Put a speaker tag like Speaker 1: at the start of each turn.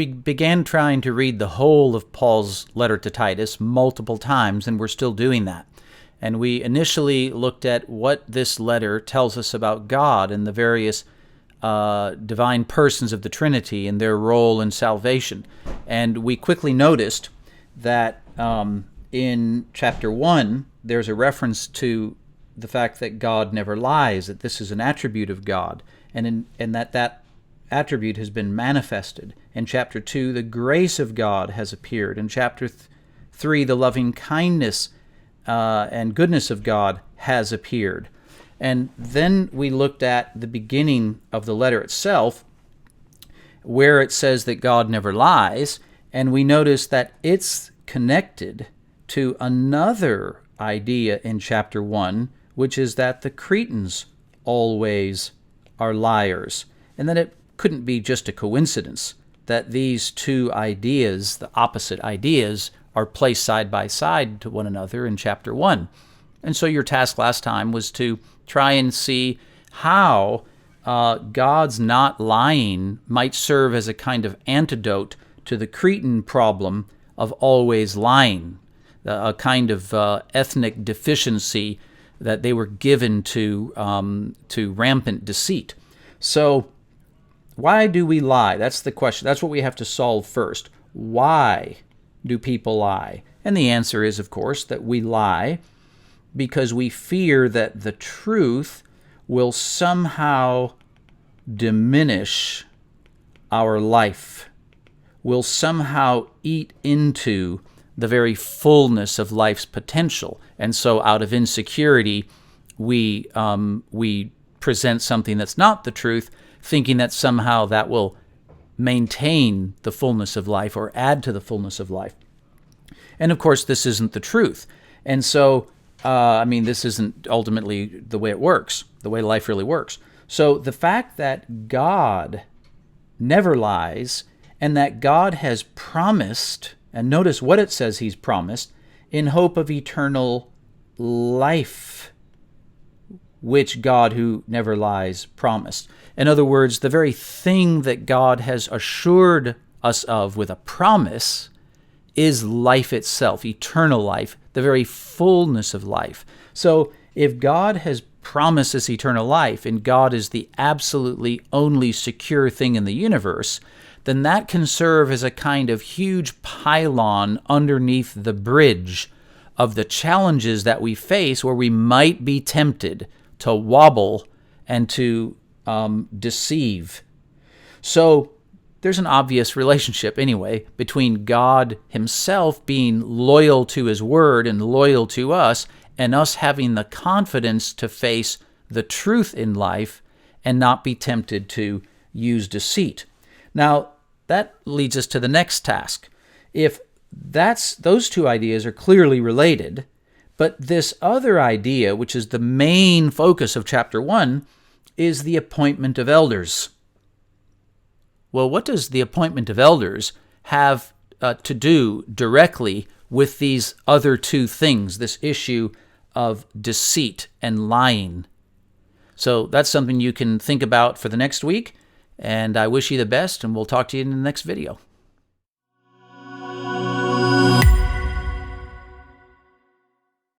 Speaker 1: We began trying to read the whole of Paul's letter to Titus multiple times, and we're still doing that. And we initially looked at what this letter tells us about God and the various divine persons of the Trinity and their role in salvation. And we quickly noticed that in chapter 1, there's a reference to the fact that God never lies, that this is an attribute of God, and that attribute has been manifested. In chapter 2, the grace of God has appeared. In chapter 3, the loving kindness and goodness of God has appeared. And then we looked at the beginning of the letter itself, where it says that God never lies, and we noticed that it's connected to another idea in chapter 1, which is that the Cretans always are liars, and that it couldn't be just a coincidence that these two ideas, the opposite ideas, are placed side by side to one another in chapter 1. And so your task last time was to try and see how God's not lying might serve as a kind of antidote to the Cretan problem of always lying, a kind of ethnic deficiency that they were given to rampant deceit. So why do we lie? That's the question. That's what we have to solve first. Why do people lie? And the answer is, of course, that we lie because we fear that the truth will somehow diminish our life, will somehow eat into the very fullness of life's potential. And so out of insecurity, we present something that's not the truth, thinking that somehow that will maintain the fullness of life or add to the fullness of life. And of course, this isn't the truth. And so, this isn't ultimately the way it works, the way life really works. So the fact that God never lies and that God has promised, and notice what it says he's promised, in hope of eternal life, which God who never lies promised. In other words, the very thing that God has assured us of with a promise is life itself, eternal life, the very fullness of life. So if God has promised us eternal life, and God is the absolutely only secure thing in the universe, then that can serve as a kind of huge pylon underneath the bridge of the challenges that we face where we might be tempted to wobble and to deceive. So there's an obvious relationship, anyway, between God himself being loyal to his word and loyal to us, and us having the confidence to face the truth in life and not be tempted to use deceit. Now, that leads us to the next task. If those two ideas are clearly related, but this other idea, which is the main focus of chapter 1, is the appointment of elders. Well, what does the appointment of elders have to do directly with these other two things, this issue of deceit and lying? So that's something you can think about for the next week, and I wish you the best, and we'll talk to you in the next video.